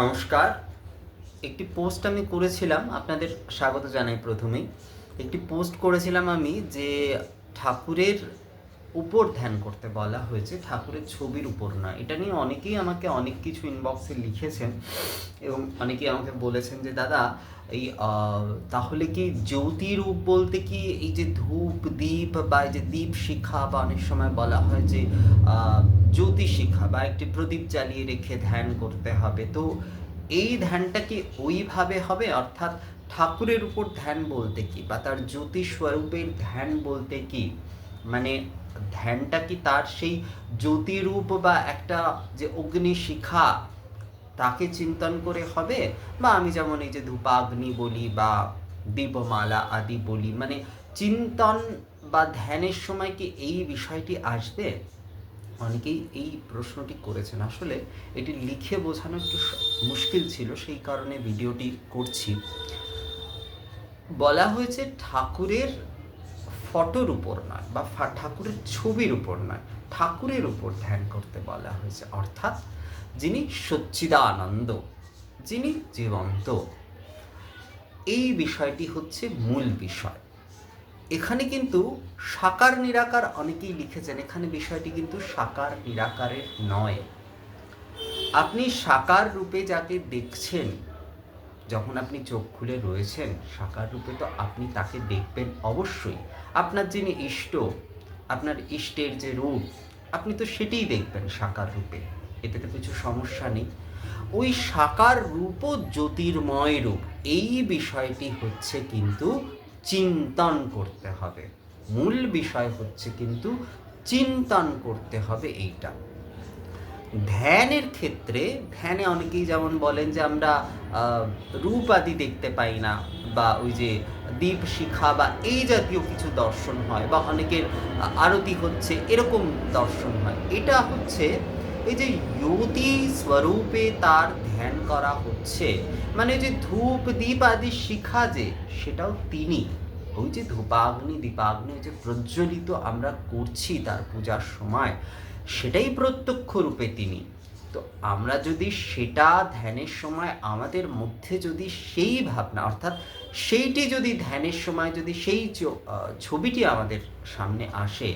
নমস্কার। একটি পোস্ট আমি করেছিলাম, আপনাদের স্বাগত জানাই। প্রথমেই একটি পোস্ট করেছিলাম আমি, যে ঠাকুরের উপর ধ্যান করতে বলা হয়েছে, ঠাকুরের ছবির উপর না। এটা নিয়ে অনেকেই আমাকে অনেক কিছু ইনবক্সে লিখেছেন এবং অনেকেই আমাকে বলেছেন যে দাদা, এই তাহলে কি জ্যোতিরূপ বলতে কি এই যে ধূপ দীপ বা এই যে দীপ শিখা, বা অনেক সময় বলা হয় যে জ্যোতি শিখা বা একটি প্রদীপ জ্বালিয়ে রেখে ধ্যান করতে হবে, তো এই ধ্যানটা কি ওইভাবে হবে? অর্থাৎ ঠাকুরের উপর ধ্যান বলতে কি, বা তার জ্যোতি স্বরূপের ধ্যান বলতে কি, মানে ধ্যানটা কি তার সেই জ্যোতিরূপ বা একটা যে অগ্নিশিখা তাকে চিন্তন করে হবে, বা আমি যেমন এই যে ধূপাগ্নি বলি বা দীপমালা আদি বলি, মানে চিন্তন বা ধ্যানের সময় কি এই বিষয়টি আসবে? অনেকেই এই প্রশ্নটি করেছেন। আসলে এটি লিখে বোঝানো একটু মুশকিল ছিল, সেই কারণে ভিডিওটি করছি। বলা হয়েছে ঠাকুরের ফটোর উপর নয়, বা ঠাকুরের ছবির উপর নয়, ঠাকুরের উপর ধ্যান করতে বলা হয়েছে। অর্থাৎ যিনি সচ্চিদানন্দ, যিনি জীবন্ত, এই বিষয়টি হচ্ছে মূল বিষয়। এখানে কিন্তু সাকার নিরাকার অনেকেই লিখেছেন, এখানে বিষয়টি কিন্তু সাকার নিরাকারের নয়। আপনি সাকার রূপে যাকে দেখছেন, যখন আপনি চোখ খুলে রয়েছেন সাকার রূপে, তো আপনি তাকে দেখবেন অবশ্যই। আপনার যিনি ইষ্ট, আপনার ইষ্টের যে রূপ, আপনি তো সেটিই দেখবেন সাকার রূপে, এতে তো কিছু সমস্যা নেই। ওই সাকার রূপও জ্যোতির্ময় রূপ, এই বিষয়টি হচ্ছে কিন্তু চিন্তন করতে হবে। মূল বিষয় হচ্ছে কিন্তু চিন্তন করতে হবে এইটা। ধ্যানের ক্ষেত্রে, ধ্যানে অনেকেই যেমন বলেন যে আমরা রূপ আদি দেখতে পাই না, বা ওই যে দীপ শিখা বা এই জাতীয় কিছু দর্শন হয়, বা অনেকের আরতি হচ্ছে এরকম দর্শন হয়। এটা হচ্ছে এই যে জ্যোতি স্বরূপে তার ধ্যান করা হচ্ছে, মানে যে ধূপ দীপ আদি শিখা, যে সেটাও তিনি, ওই যে ধূপাগ্নি দীপাগ্নি যে প্রজ্বলিত আমরা করছি তার পূজার সময়, সেটাই প্রত্যক্ষ রূপে তিনি। তো আমরা যদি সেটা ধ্যানের সময় আমাদের মধ্যে যদি সেই ভাবনা, অর্থাৎ সেইটি যদি ধ্যানের সময় যদি সেই ছবিটি আমাদের সামনে আসে,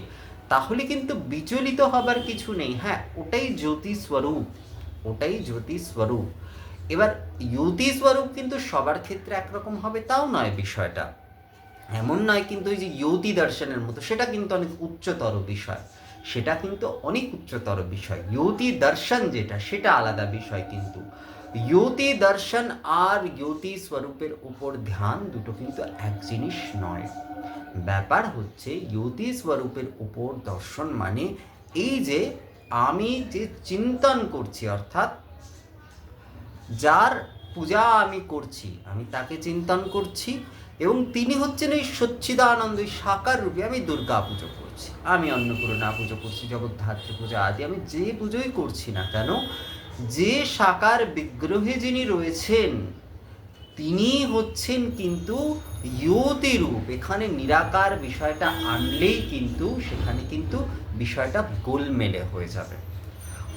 তাহলে কিন্তু বিচলিত হবার কিছু নেই। হ্যাঁ, ওটাই জ্যোতি স্বরূপ, ওটাই জ্যোতি স্বরূপ। এবার জ্যোতি স্বরূপ কিন্তু সবার ক্ষেত্রে একরকম হবে তাও নয় বিষয়টা। এমন নয় কিন্তু ওই যে জ্যোতি দর্শনের মতো, সেটা কিন্তু অনেক উচ্চতর বিষয়, সেটা কিন্তু অনেক উচ্চতর বিষয়। জ্যোতি দর্শন যেটা, সেটা আলাদা বিষয়। কিন্তু জ্যোতি দর্শন আর জ্যোতি স্বরূপের উপর ধ্যান দুটো কিন্তু এক জিনিস নয়। ব্যাপার হচ্ছে জ্যোতি স্বরূপের উপর দর্শন মানে এই যে আমি যে চিন্তন করছি, অর্থাৎ যার পূজা আমি করছি, আমি তাকে চিন্তন করছি, এবং তিনি হচ্ছেন এই সচ্চিদানন্দ, এই সাকার রূপে। আমি দুর্গা পুজো করছি, আমি অন্নপূর্ণা পুজো করছি, জগদ্ধাত্রী পূজা আদি আমি যে পুজোই করছি না কেন, যে সাকার বিগ্রহে যিনি রয়েছেন তিনি হচ্ছেন কিন্তু জ্যোতি রূপ। এখানে নিরাকার বিষয়টা আনলেই কিন্তু সেখানে কিন্তু বিষয়টা গোলমেলে হয়ে যাবে।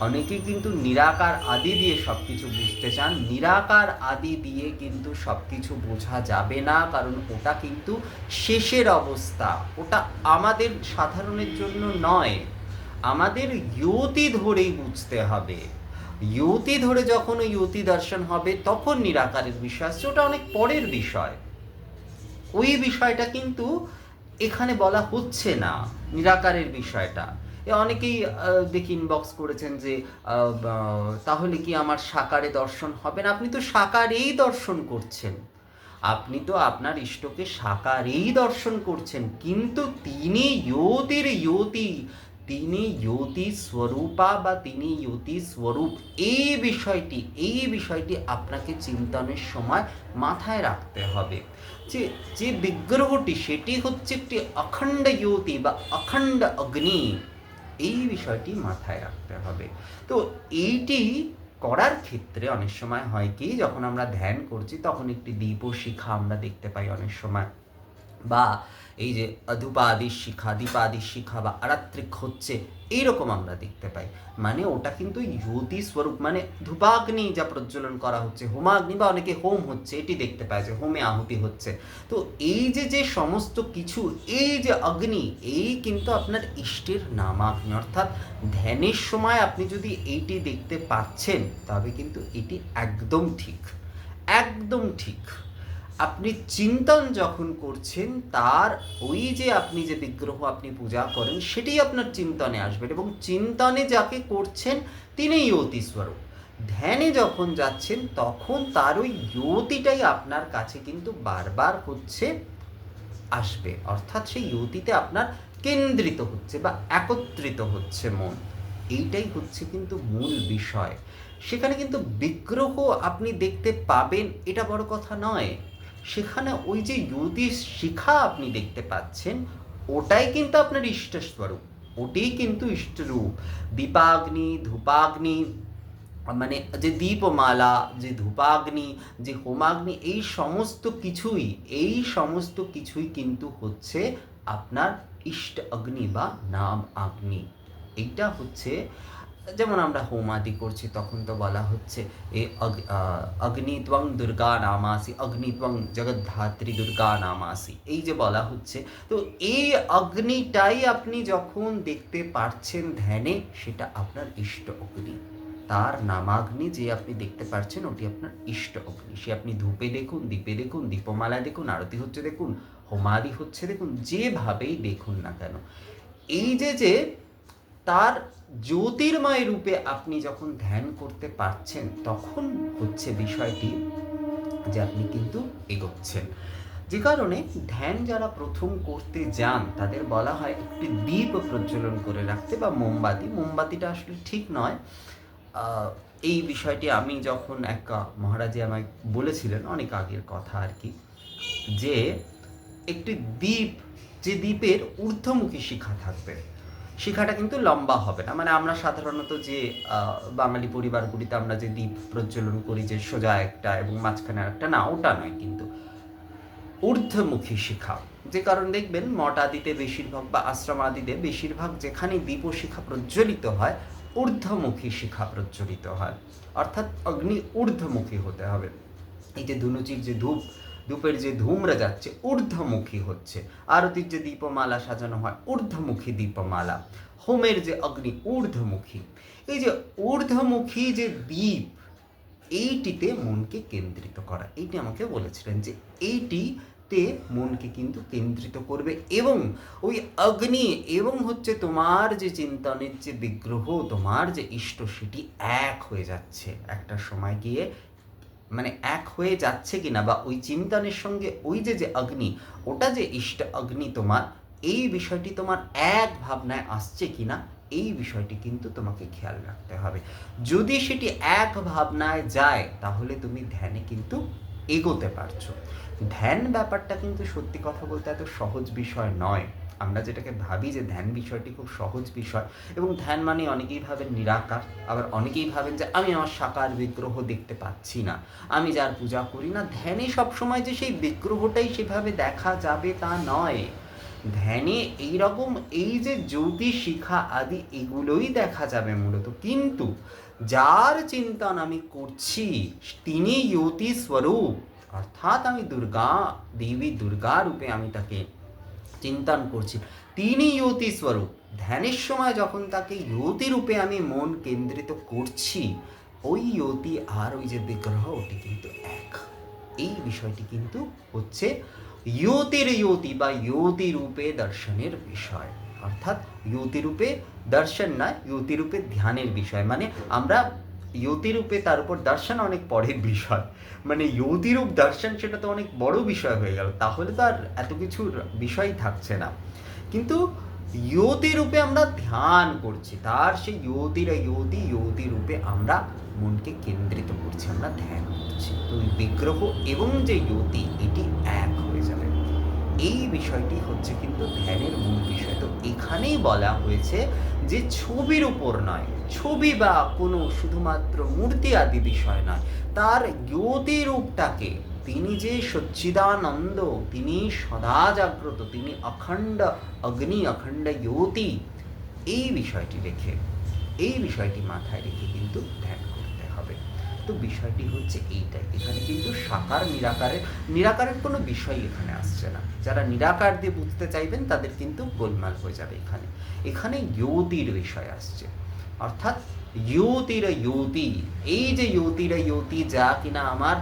অনেকেই কিন্তু নিরাকার আদি দিয়ে সব কিছু বুঝতে চান। নিরাকার আদি দিয়ে কিন্তু সব কিছু বোঝা যাবে না, কারণ ওটা কিন্তু শেষের অবস্থা, ওটা আমাদের সাধারণের জন্য নয়। আমাদের জ্যোতি ধরেই বুঝতে হবে। জ্যোতি ধরে যখন ওই জ্যোতি দর্শন হবে, তখন নিরাকারের বিষয় আসছে, ওটা অনেক পরের বিষয়। ওই বিষয়টা কিন্তু এখানে বলা হচ্ছে না, নিরাকারের বিষয়টা। অনেকেই দেখি ইনবক্স করেছেন যে তাহলে কি আমার সাকারে দর্শন হবে না? আপনি তো সাকারেই দর্শন করছেন, আপনি তো আপনার ইষ্টকে সাকারেই দর্শন করছেন, কিন্তু তিনি জ্যোতির জ্যোতি, তিনি জ্যোতি স্বরূপা, বা তিনি জ্যোতি স্বরূপ। এই বিষয়টি আপনাকে চিন্তনের সময় মাথায় রাখতে হবে, যে যে বিগ্রহটি সেটি হচ্ছে একটি অখণ্ড জ্যোতি বা অখণ্ড অগ্নি, এই বিষয়টি মাথায় রাখতে হবে। তো এইটি করার ক্ষেত্রে অনেক সময় হয় কি, যখন আমরা ধ্যান করছি তখন একটি দীপ শিখা আমরা দেখতে পাই অনেক সময়, বা এই যে ধূপাদির শিখা, দীপাদির শিখা বা আরাত্রিক হচ্ছে, এইরকম আমরা দেখতে পাই। মানে ওটা কিন্তু জ্যোতি স্বরূপ, মানে ধূপাগ্নি যা প্রজ্বলন করা হচ্ছে, হোমাগ্নি বা অনেকে হোম হচ্ছে, এটি দেখতে পায় যে হোমে আহুতি হচ্ছে। তো এই যে যে সমস্ত কিছু, এই যে অগ্নি, এই কিন্তু আপনার ইষ্টের নামাগ্নি। অর্থাৎ ধ্যানের সময় আপনি যদি এইটি দেখতে পাচ্ছেন, তবে কিন্তু এটি একদম ঠিক, একদম ঠিক। আপনি চিন্তন যখন করছেন, তার ওই যে আপনি যে বিগ্রহ আপনি পূজা করেন, সেটাই আপনার চিন্তনে আসবে, এবং চিন্তনে যাকে করছেন তিনিই জ্যোতি স্বরূপ। ধ্যানে যখন যাচ্ছেন, তখন তার ওই জ্যোতিটাই আপনার কাছে কিন্তু বারবার হচ্ছে আসবে, অর্থাৎ সেই জ্যোতিতে আপনার কেন্দ্রিত হচ্ছে বা একত্রিত হচ্ছে মন। এইটাই হচ্ছে কিন্তু মূল বিষয়। সেখানে কিন্তু বিগ্রহ আপনি দেখতে পাবেন, এটা বড় কথা নয়। সেখানে ওই যে জ্যোতি শিখা আপনি দেখতে পাচ্ছেন, ওটাই কিন্তু আপনার ইষ্টস্বরূপ, ওটাই কিন্তু ইষ্টরূপ। দীপাগ্নি, ধূপাগ্নি, মানে যে দীপমালা, যে ধূপাগ্নি, যে হোমাগ্নি, এই সমস্ত কিছুই কিন্তু হচ্ছে আপনার ইষ্ট অগ্নি বা নাম অগ্নি। এইটা হচ্ছে, যেমন আমরা হোম আদি করছি, তখন তো বলা হচ্ছে অগ্নি ত্বং দুর্গা নামাসি, অগ্নি ত্বং জগদ্ধাত্রী দুর্গা নামাসি, এই যে বলা হচ্ছে। তো এই অগ্নিটাই আপনি যখন দেখতে পাচ্ছেন ধ্যানে, সেটা আপনার ইষ্ট অগ্নি। তার নামাগ্নি যে আপনি দেখতে পাচ্ছেন, ওটি আপনার ইষ্ট অগ্নি। সে আপনি ধূপে দেখুন, দীপে দেখুন, দীপমালা দেখুন, আরতি হচ্ছে দেখুন, হোমাদি হচ্ছে দেখুন, যেভাবেই দেখুন না কেন, এই যে যে তার জ্যোতির্ময় রূপে আপনি যখন ধ্যান করতে পারছেন, তখন হচ্ছে বিষয়টি যে আপনি কিন্তু এগোচ্ছেন। যে কারণে ধ্যান যারা প্রথম করতে যান, তাদের বলা হয় একটি দীপ প্রজ্বলন করে রাখতে, বা মোমবাতিটা আসলে ঠিক নয়। এই বিষয়টি আমি যখন এক মহারাজে আমায় বলেছিলেন, অনেক আগের কথা আর কি, যে একটি দ্বীপ, যে দ্বীপের ঊর্ধ্বমুখী শিখা থাকবে, শিখাটা কিন্তু লম্বা হবে না। মানে আমরা সাধারণত যে বাঙালি পরিবারগুলিতে আমরা যে দ্বীপ প্রজ্বলন করি, যে সোজা একটা এবং মাঝখানে একটা, না, ওটা নয়, কিন্তু ঊর্ধ্বমুখী শিখা। যে কারণ দেখবেন মঠ আদিতে বেশিরভাগ, বা আশ্রম আদিতে বেশিরভাগ, যেখানে দীপ শিখা প্রজ্বলিত হয়, ঊর্ধ্বমুখী শিখা প্রজ্বলিত হয়, অর্থাৎ অগ্নি ঊর্ধ্বমুখী হতে হবে। এই যে ধুনুচির যে ধূপের যে ধূমরা যাচ্ছে, ঊর্ধ্বমুখী হচ্ছে। আরতির যে দীপমালা সাজানো হয়, ঊর্ধ্বমুখী দীপমালা। হোমের যে অগ্নি, ঊর্ধ্বমুখী। এই যে ঊর্ধ্বমুখী যে দ্বীপ, এইটিতে মনকে কেন্দ্রিত করা, এইটি আমাকে বলেছিলেন যে এইটিতে মনকে কিন্তু কেন্দ্রিত করবে, এবং ওই অগ্নি এবং হচ্ছে তোমার যে চিন্তনের যে বিগ্রহ, তোমার যে ইষ্ট, সেটি এক হয়ে যাচ্ছে একটা সময় গিয়ে। মানে এক হয়ে যাচ্ছে কিনা, বা ওই চিন্তনের সঙ্গে ওই যে যে অগ্নি, ওটা যে ইষ্ট অগ্নি তোমার, এই বিষয়টি তোমার এক ভাবনায় আসছে কিনা, এই বিষয়টি কিন্তু তোমাকে খেয়াল রাখতে হবে। যদি সেটি এক ভাবনায় যায়, তাহলে তুমি ধ্যানে কিন্তু এগোতে পারছো। ধ্যান ব্যাপারটা কিন্তু সত্যি কথা বলতে এত সহজ বিষয় নয়। আমরা যেটাকে ভাবি যে ধ্যান বিষয়টি খুব সহজ বিষয়, এবং ধ্যান মানে অনেকেই ভাবেন নিরাকার, আবার অনেকেই ভাবেন যে আমি আমার সাকার বিগ্রহ দেখতে পাচ্ছি না, আমি যার পূজা করি না, ধ্যানে সবসময় যে সেই বিগ্রহটাই সেভাবে দেখা যাবে তা নয়। ধ্যানে এইরকম এই যে জ্যোতি শিখা আদি, এগুলোই দেখা যাবে মূলত, কিন্তু যার চিন্তন আমি করছি তিনি জ্যোতি স্বরূপ, অর্থাৎ আমি দেবী দুর্গা রূপে আমি তাকে চিন্তন করছি, তিনি জ্যোতি স্বরূপ। ধ্যানের সময় যখন তাকে জ্যোতি রূপে আমি মন কেন্দ্রিত করছি, ওই জ্যোতি আর ওই যে বিগ্রহ, ওটি কিন্তু এক। এই বিষয়টি কিন্তু হচ্ছে জ্যোতি বা জ্যোতি রূপে দর্শনের বিষয়, অর্থাৎ জ্যোতি রূপে দর্শন নয়, জ্যোতি রূপে ধ্যানের বিষয়। মানে আমরা জ্যোতি রূপে, তার উপর দর্শন অনেক পরের বিষয়। মানে জ্যোতিরূপ দর্শন, সেটা তো অনেক বড় বিষয় হয়ে গেল, তাহলে তো আর এত কিছুর বিষয় থাকছে না। কিন্তু জ্যোতি রূপে আমরা ধ্যান করছি, তার সেই জ্যোতি রূপে আমরা মনকে কেন্দ্রিত করছি, আমরা ধ্যান করছি। তো ওই বিগ্রহ এবং যে জ্যোতি, এটি এক হয়ে যাবে। এই বিষয়টি হচ্ছে কিন্তু ধ্যানের মূল বিষয়। তো এখানেই বলা হয়েছে যে ছবির উপর নয়, ছবি বা কোনো শুধুমাত্র মূর্তি আদি বিষয় নয়, তার জ্যোতি রূপটাকে তিনি যে সচ্চিদানন্দ, তিনি সদা জাগ্রত, তিনি অখণ্ড অগ্নি, অখণ্ড জ্যোতি, এই বিষয়টি রেখে, এই বিষয়টি মাথায় রেখে কিন্তু ধ্যান করতে হবে। তো বিষয়টি হচ্ছে এইটাই। এখানে কিন্তু সাকার নিরাকারের কোনো বিষয় এখানে আসছে না। যারা নিরাকার দিয়ে বুঝতে চাইবেন তাদের কিন্তু গোলমাল হয়ে যাবে। এখানে জ্যোতির বিষয় আসছে, অর্থাৎ জ্যোতির জ্যোতি, এই যে জ্যোতির জ্যোতি, যা কিনা আমার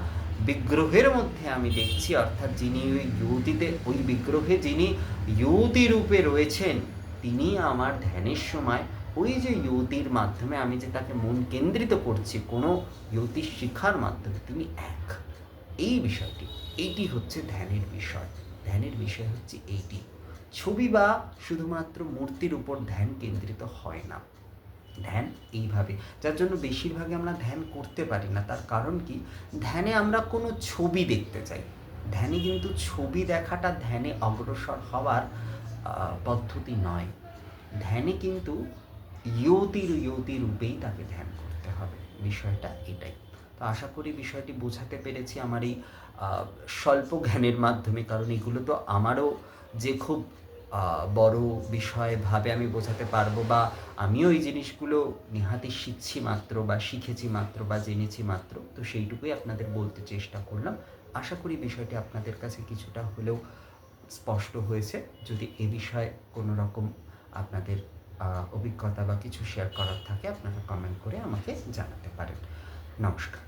বিগ্রহের মধ্যে আমি দেখছি, অর্থাৎ যিনি ওই জ্যোতিতে, ওই বিগ্রহে যিনি জ্যোতি রূপে রয়েছেন, তিনি আমার ধ্যানের সময় ওই যে জ্যোতির মাধ্যমে আমি যে তাকে মন কেন্দ্রিত করছি, কোনো জ্যোতির শিক্ষার মাধ্যমে, তিনি এক। এই বিষয়টি, এইটি হচ্ছে ধ্যানের বিষয়। ধ্যানের বিষয় হচ্ছে এইটি। ছবি বা শুধুমাত্র মূর্তির উপর ধ্যান কেন্দ্রিত হয় না। ধ্যান এইভাবে, যার জন্য বেশিরভাগই আমরা ধ্যান করতে পারি না। তার কারণ কি? ধ্যানে আমরা কোনো ছবি দেখতে চাই। ধ্যানে কিন্তু ছবি দেখাটা ধ্যানে অগ্রসর হওয়ার পদ্ধতি নয়। ধ্যানে কিন্তু জ্যোতি রূপেই তাকে ধ্যান করতে হবে। বিষয়টা এটাই। তো আশা করি বিষয়টি বোঝাতে পেরেছি আমার এই স্বল্প জ্ঞানের মাধ্যমে, কারণ এগুলো তো আমারও যে খুব বড় বিষয় ভাবে আমি বোঝাতে পারবো, বা আমিও এই জিনিসগুলো নেহাতি শিখছি মাত্র, বা শিখেছি মাত্র, বা জেনেছি মাত্র, তো সেইটুকুই আপনাদের বলতে চেষ্টা করলাম। আশা করি বিষয়টি আপনাদের কাছে কিছুটা হলেও স্পষ্ট হয়েছে। যদি এ বিষয়ে কোনো রকম আপনাদের অভিজ্ঞতা বা কিছু শেয়ার করার থাকে, আপনারা কমেন্ট করে আমাকে জানাতে পারেন। নমস্কার।